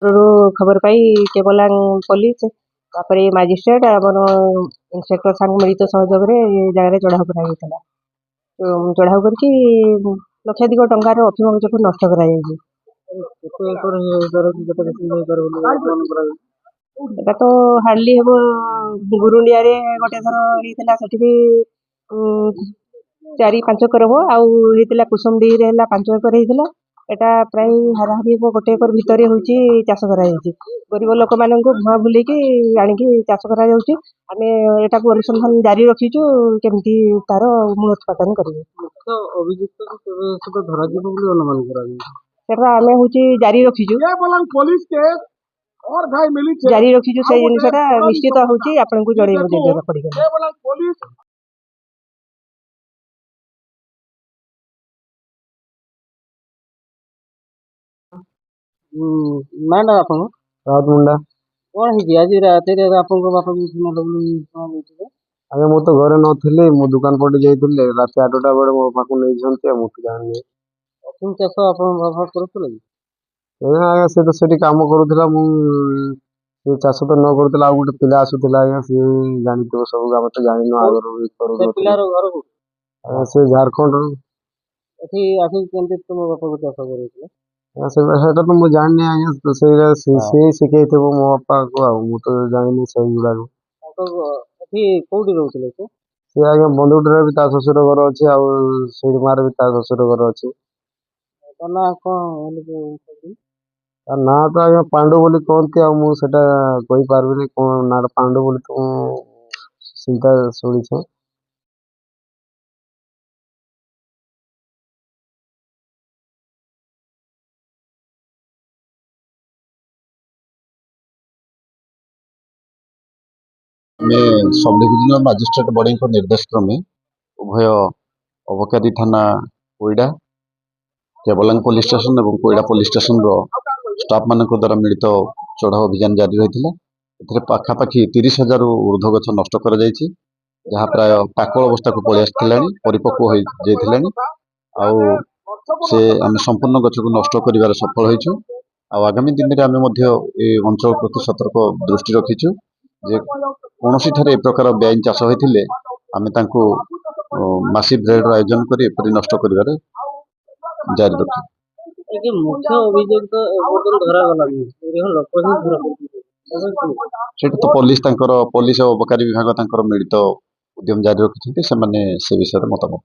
ରୁ ଖବର ପାଇ କେବଲାଙ୍ଗ ପୋଲିସ ତାପରେ ମାଜିଷ୍ଟ୍ରେଟ୍ ଆମର ଇନ୍ସପେକ୍ଟର ସାଙ୍ଗ ମିଳିତ ସହଯୋଗରେ ଏ ଜାଗାରେ ଚଢ଼ାଉ କରାଯାଇଥିଲା। ଚଢ଼ାଉ କରିକି ଲକ୍ଷାଧିକ ଟଙ୍କାର ଅଫିମ ଗଛକୁ ନଷ୍ଟ କରାଯାଇଛି। କେତେ ଏକର ହେଇପାରେ କି କେତେ ବେଶୀ ହେଇପାରେ ବୋଲି ଅନୁମାନ କରାଯାଉଛି? এটা ତ ହାର୍ଡଲି ହେବ ଗୁରୁଣ୍ଡିଆରେ ଗୋଟେ ଥର ହେଇଥିଲା, ସେଠି ବି 4-5 ଏକର ହେବ, ଆଉ ହେଇଥିଲା କୁସୁମଡିରେ ହେଲା 5 ଏକର ହେଇଥିଲା। ଏଟା ପ୍ରାୟ ହାରାହାରି ହେବ 1 ଏକର ଭିତରେ ହେଉଛି ଚାଷ କରାଯାଇଛି। ଗରିବ ଲୋକମାନଙ୍କୁ ଭୁଆଁ ବୁଲେଇକି ଆଣିକି ଚାଷ କରାଯାଉଛି। ଆମେ ଏଟାକୁ ଅନୁସନ୍ଧାନ ଜାରି ରଖିଛୁ କେମିତି ତାର ମୂଳୋତ୍ପାଟନ କରିବୁ। ମୁଖ୍ୟ ଅଭିଯୁକ୍ତ କେବେ ସେଟା ଧରାଯିବ ବୋଲି ଅନୁମାନ କରାଯାଉଛି? ସେଟା ଆମେ ହେଉଛି ଜାରି ରଖିଛୁ ସେଇ ଜିନିଷଟା ନିଶ୍ଚିତ ହେଉଛି ଆପଣଙ୍କୁ ଜଣେଇବୁ ଯଦି ଜଣା ପଡ଼ିଗଲା। ନାଁଟା ଆପଣଙ୍କ? ରାଉତ ମୁଣ୍ଡା। କ'ଣ ହେଇଛି ଆଜି ରାତିରେ ଆପଣଙ୍କ ବାପା ନେଇଥିଲେ? ଆଜ୍ଞା ମୁଁ ତ ଘରେ ନଥିଲି, ମୁଁ ଦୋକାନ ପଟେ ଯାଇଥିଲି। ରାତି 8ଟା ବେଳେ ମୋ ପାଖକୁ ନେଇଛନ୍ତି, ଆଉ ମୁଁ ତ ଜାଣିନି। ଅଫିମ ଚାଷ ଆପଣଙ୍କ ବାପା କରୁଥିଲେ କି? ଆଜ୍ଞା ସେ ତ ସେଠି କାମ କରୁଥିଲା, ମୁଁ ସେ ଚାଷ ତ ନ କରୁଥିଲା, ଆଉ ଗୋଟେ ପିଲା ଆସୁଥିଲା। ଆଜ୍ଞା ସିଏ ଜାଣିଥିବ ସବୁ, ଆମେ ତ ଜାଣିନୁ ଆଗରୁ ସେ କରୁନଥିଲୁ। ପିଲାର ଘର କୋଉଠି? ଆଜ୍ଞା ସେ ଝାଡ଼ଖଣ୍ଡରୁ। ଏଠି ଆସିକି କେମିତି ତୁମ ବାପାକୁ ଚାଷ କରୁଥିଲେ? ସେଇଟା ତ ମୁଁ ଜାଣିନି ଆଜ୍ଞା, ତ ସେଇଟା ସେ ଶିଖେଇଥିବ ମୋ ବାପାକୁ, ଆଉ ମୁଁ ତ ଜାଣିନି ସେଇଗୁଡ଼ାକ। ଏଠି କୋଉଠି ରହୁଥିଲେ ସେ? ସେ ଆଜ୍ଞା ବନ୍ଧୁକଟିରେ ବି ତା ଶ୍ୱଶୁର ଘର ଅଛି, ଆଉ ଶିରିମାରେ ବି ତା ଶ୍ୱଶୁର ଘର ଅଛି। ତା ନାଁ କ'ଣ ବୋଲି କହୁଛନ୍ତି? ତା ନାଁ ତ ଆଜ୍ଞା ପାଣ୍ଡୁ ବୋଲି କହନ୍ତି, ଆଉ ମୁଁ ସେଟା କହିପାରିବିନି କ'ଣ ନାଁଟା ପାଣ୍ଡୁ ବୋଲି ତ ମୁଁ ଚିନ୍ତା ଶୁଣିଛେ। ଆମେ ସବ୍ ଡିଭିଜନାଲ ମାଜିଷ୍ଟ୍ରେଟ ବଡଙ୍କ ନିର୍ଦ୍ଦେଶ କ୍ରମେ ଉଭୟ ଅବକାରୀ ଥାନା କୋଇଡ଼ା, କେବଲାଙ୍ଗ ପୋଲିସ ଷ୍ଟେସନ ଏବଂ କୋଇଡ଼ା ପୋଲିସ ଷ୍ଟେସନର ଷ୍ଟାଫ ମାନଙ୍କ ଦ୍ୱାରା ମିଳିତ ଚଢ଼ାଉ ଅଭିଯାନ ଜାରି ରହିଥିଲା। ଏଥିରେ ପାଖାପାଖି 30,000ରୁ ଉର୍ଦ୍ଧ୍ୱ ଗଛ ନଷ୍ଟ କରାଯାଇଛି, ଯାହା ପ୍ରାୟ ପାକଳ ଅବସ୍ଥାକୁ ପଳେଇ ଆସିଥିଲାଣି, ପରିପକ୍ୱ ହୋଇଯାଇଥିଲାଣି। ଆଉ ସେ ଆମେ ସମ୍ପୂର୍ଣ୍ଣ ଗଛକୁ ନଷ୍ଟ କରିବାରେ ସଫଳ ହୋଇଛୁ। ଆଉ ଆଗାମୀ ଦିନରେ ଆମେ ମଧ୍ୟ ଏ ଅଞ୍ଚଳ ପ୍ରତି ସତର୍କ ଦୃଷ୍ଟି ରଖିଛୁ ଯେ କୌଣସି ଠାରେ ଏ ପ୍ରକାର ବେଆଇନ ଚାଷ ହୋଇଥିଲେ ଆମେ ତାଙ୍କୁ ମାସିଭ ରେଡ୍ର ଆୟୋଜନ କରି ଏପରି ନଷ୍ଟ କରିବାରେ ଜାରି ରଖିବୁ। ମୁଖ୍ୟ ଅଭିଯୁକ୍ତ ଧରାଗଲାନି, ଲୋକ ହିଁ ଧରା ସେଇଟା ତ ପୋଲିସ ଓ ଅବକାରୀ ବିଭାଗ ତାଙ୍କର ମିଳିତ ଉଦ୍ୟମ ଜାରି ରଖିଛନ୍ତି, ସେମାନେ ସେ ବିଷୟରେ ମତାମତ